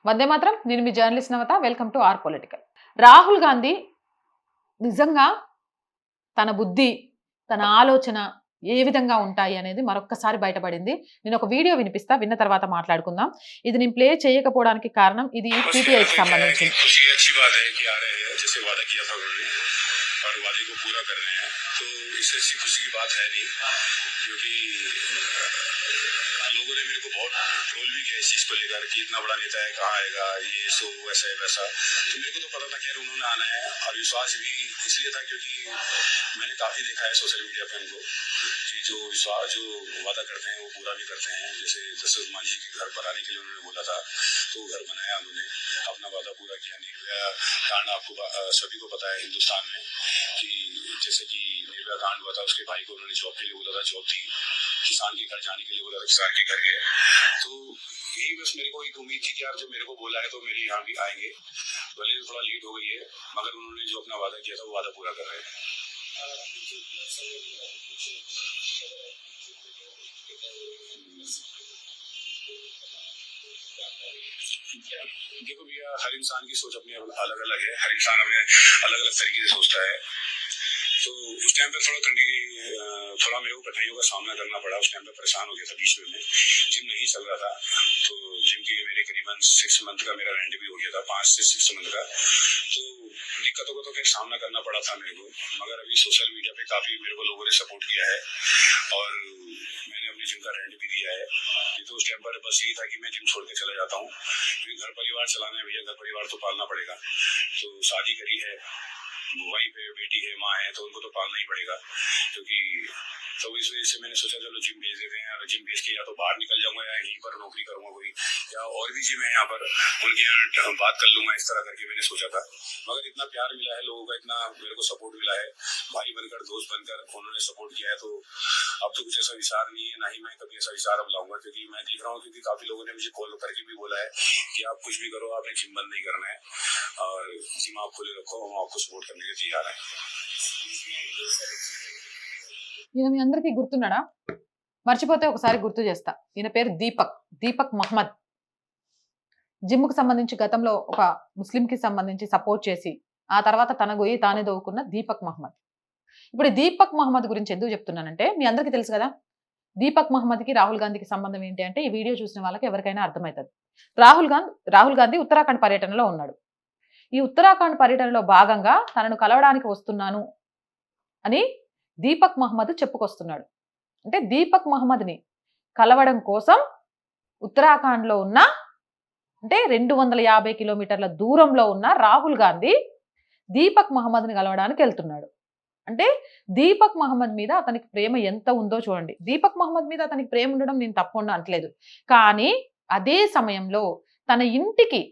వందే మాత్రం. నేను మీ journalist Navatha. Welcome to our political. Rahul Gandhi నిజంగా తన బుద్ధి, తన ఆలోచన ఏ విధంగా ఉంటాయి అనేది మరొక్కసారి బయటపడింది. నేను ఒక వీడియో వినిపిస్తా, విన్న తర్వాత మాట్లాడుకుందాం. ఇది నేను ప్లే చేయకపోవడానికి కారణం ఇది పీటీఐకి సంబంధించింది. और वादे को पूरा कर रहे हैं तो इससे अच्छी खुशी की बात है नहीं, क्योंकि लोगों ने मेरे को बहुत ट्रोल भी किया इस चीज को लेकर कि इतना बड़ा नेता है, कहाँ आएगा, ये सो वैसा है वैसा। तो मेरे को तो पता था खैर उन्होंने आना है, और विश्वास भी इसलिए था क्योंकि मैंने काफी देखा है सोशल मीडिया पे उनको कि जो विश्वास जो वादा करते हैं वो पूरा भी करते हैं। जैसे दशरथ मांझी के घर बनाने के लिए उन्होंने बोला था तो घर बनाया उन्होंने, अपना वादा पूरा किया। निर्भया कांड आपको सभी को पता है हिंदुस्तान में कि जैसे कि निर्भया कांड हुआ था, उसके भाई को उन्होंने जॉब के लिए बोला था, जॉब दी। किसान के घर जाने के लिए बोला था, किसान के घर गए। तो यही बस मेरे को एक उम्मीद थी कि यार जो मेरे को बोला है तो मेरे यहाँ भी आएंगे, भले थोड़ा लेट हो गई है, मगर उन्होंने जो अपना वादा किया था वो वादा पूरा कर रहे हैं। देखो भैया, हर इंसान की सोच अपनी अलग अलग है, हर इंसान अपने अलग अलग तरीके से सोचता है। तो उस टाइम पे थोड़ा मेरे को कठिनाइयों का सामना करना पड़ा। उस टाइम पे परेशान हो गया था, बीच में जिम नहीं चल रहा था, तो जिम की मेरे करीबन 6 मंथ का मेरा रेंट भी हो गया था, 5 से 6 मंथ का। तो दिक्कतों का तो खैर सामना करना पड़ा था मेरे को, मगर अभी सोशल मीडिया पे काफी मेरे को लोगों ने सपोर्ट किया है, और मैंने अपने जिम का रेंट भी दिया है। तो उस टाइम पर बस यही था कि मैं जिम छोड़ के चला जाता हूँ, क्योंकि घर परिवार चलाना है भैया, घर परिवार तो पालना पड़ेगा। तो शादी करी है, वाइफ है, बेटी है, माँ है, तो उनको तो पालना ही पड़ेगा। क्योंकि तो इस वजह से मैंने सोचा चलो जिम भेज देते हैं, और जिम भेज के या तो बाहर निकल जाऊंगा या यहीं पर नौकरी करूंगा कोई, या और भी जिम है यहाँ पर, उनके यहाँ बात कर लूंगा, इस तरह करके मैंने सोचा था। मगर इतना प्यार मिला है लोगों का, इतना मेरे को सपोर्ट मिला है, भाई बनकर, दोस्त बनकर उन्होंने सपोर्ट किया है। तो अब तो कुछ ऐसा विचार नहीं है, ना ही मैं कभी ऐसा विचार अब लाऊंगा, क्योंकि मैं देख रहा हूँ क्योंकि काफी लोगों ने मुझे कॉल करके भी बोला है कि आप कुछ भी करो, आपने जिम बंद नहीं करना है, और जिम आप खुले रखो, हम आपको सपोर्ट करने के तैयार है। ఈయన మీ అందరికీ గుర్తున్నాడా? మర్చిపోతే ఒకసారి గుర్తు చేస్తా. ఈయన పేరు దీపక్ మహమ్మద్. జిమ్కు సంబంధించి గతంలో ఒక ముస్లింకి సంబంధించి సపోర్ట్ చేసి ఆ తర్వాత తన గొయ్యి తానే దోవుకున్న దీపక్ మహమ్మద్. ఇప్పుడు దీపక్ మహమ్మద్ గురించి ఎందుకు చెప్తున్నానంటే, మీ అందరికీ తెలుసు కదా, దీపక్ మహమ్మద్కి రాహుల్ గాంధీకి సంబంధం ఏంటి అంటే, ఈ వీడియో చూసిన వాళ్ళకి ఎవరికైనా అర్థమవుతుంది. రాహుల్ గాంధీ ఉత్తరాఖండ్ పర్యటనలో ఉన్నాడు. ఈ ఉత్తరాఖండ్ పర్యటనలో భాగంగా తనను కలవడానికి వస్తున్నాను అని దీపక్ మహమ్మద్ చెప్పుకొస్తున్నాడు. అంటే దీపక్ మహమ్మద్ని కలవడం కోసం ఉత్తరాఖండ్లో ఉన్న, అంటే 250 కిలోమీటర్ల దూరంలో ఉన్న రాహుల్ గాంధీ దీపక్ మహమ్మద్ని కలవడానికి వెళ్తున్నాడు. అంటే దీపక్ మహమ్మద్ మీద అతనికి ప్రేమ ఎంత ఉందో చూడండి. దీపక్ మహమ్మద్ మీద అతనికి ప్రేమ ఉండడం నేను తప్పకుండా అనట్లేదు, కానీ అదే సమయంలో తన ఇంటికి,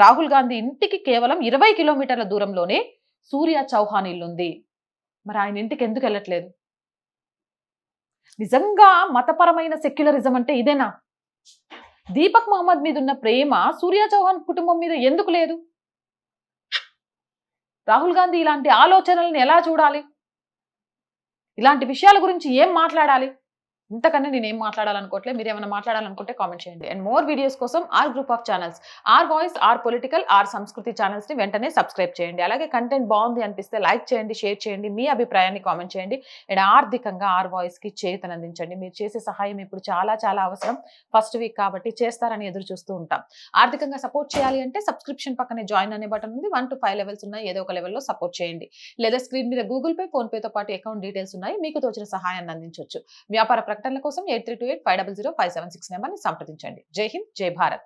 రాహుల్ గాంధీ ఇంటికి కేవలం 20 కిలోమీటర్ల దూరంలోనే సూర్య చౌహాన్ ఇల్లు ఉంది. మరి ఆయన ఇంటికి ఎందుకు వెళ్ళట్లేదు? నిజంగా మతపరమైన సెక్యులరిజం అంటే ఇదేనా? దీపక్ మహమ్మద్ మీద ఉన్న ప్రేమ సూర్య చౌహాన్ కుటుంబం మీద ఎందుకు లేదు? రాహుల్ గాంధీ ఇలాంటి ఆలోచనలను ఎలా చూడాలి? ఇలాంటి విషయాల గురించి ఏం మాట్లాడాలి? ఇంతకన్నా నేను ఏం మాట్లాడాలనుకోవట్లేదు. మీరు ఏమైనా మాట్లాడాలనుకుంటే కామెంట్ చేయండి. అండ్ మోర్ వీడియోస్ కోసం or group of channels, or voice, or political, or Sanskriti channels ని వెంటనే సబ్స్క్రైబ్ చేయండి. అలాగే కంటెంట్ బాగుంది అనిపిస్తే లైక్ చేయండి, షేర్ చేయండి, మీ అభిప్రాయాన్ని కామెంట్ చేయండి. అండ్ ఆర్థికంగా ఆర్ వాయిస్ కి చేయూతనందించండి. మీరు చేసే సహాయం ఇప్పుడు చాలా చాలా అవసరం. ఫస్ట్ వీక్ కాబట్టి చేస్తారని ఎదురు చూస్తూ ఉంటాం. ఆర్థికంగా సపోర్ట్ చేయాలి అంటే సబ్స్క్రిప్షన్ పక్కనే జాయిన్ అనే బటన్ ఉంది. 1 to 5 లెవెల్స్ ఉన్నాయి. ఏదో ఒక లెవెల్లో సపోర్ట్ చేయండి. లేదా స్క్రీన్ మీద గూగుల్ పే, ఫోన్ పేతో పాటు అకౌంట్ డీటెయిల్స్ ఉన్నాయి. మీకు తోచిన సహాయాన్ని అందించవచ్చు. వ్యాపార ప్రకటనల కోసం 8328500576 నెంబర్ని సంప్రదించండి. జై హింద్, జై భారత్.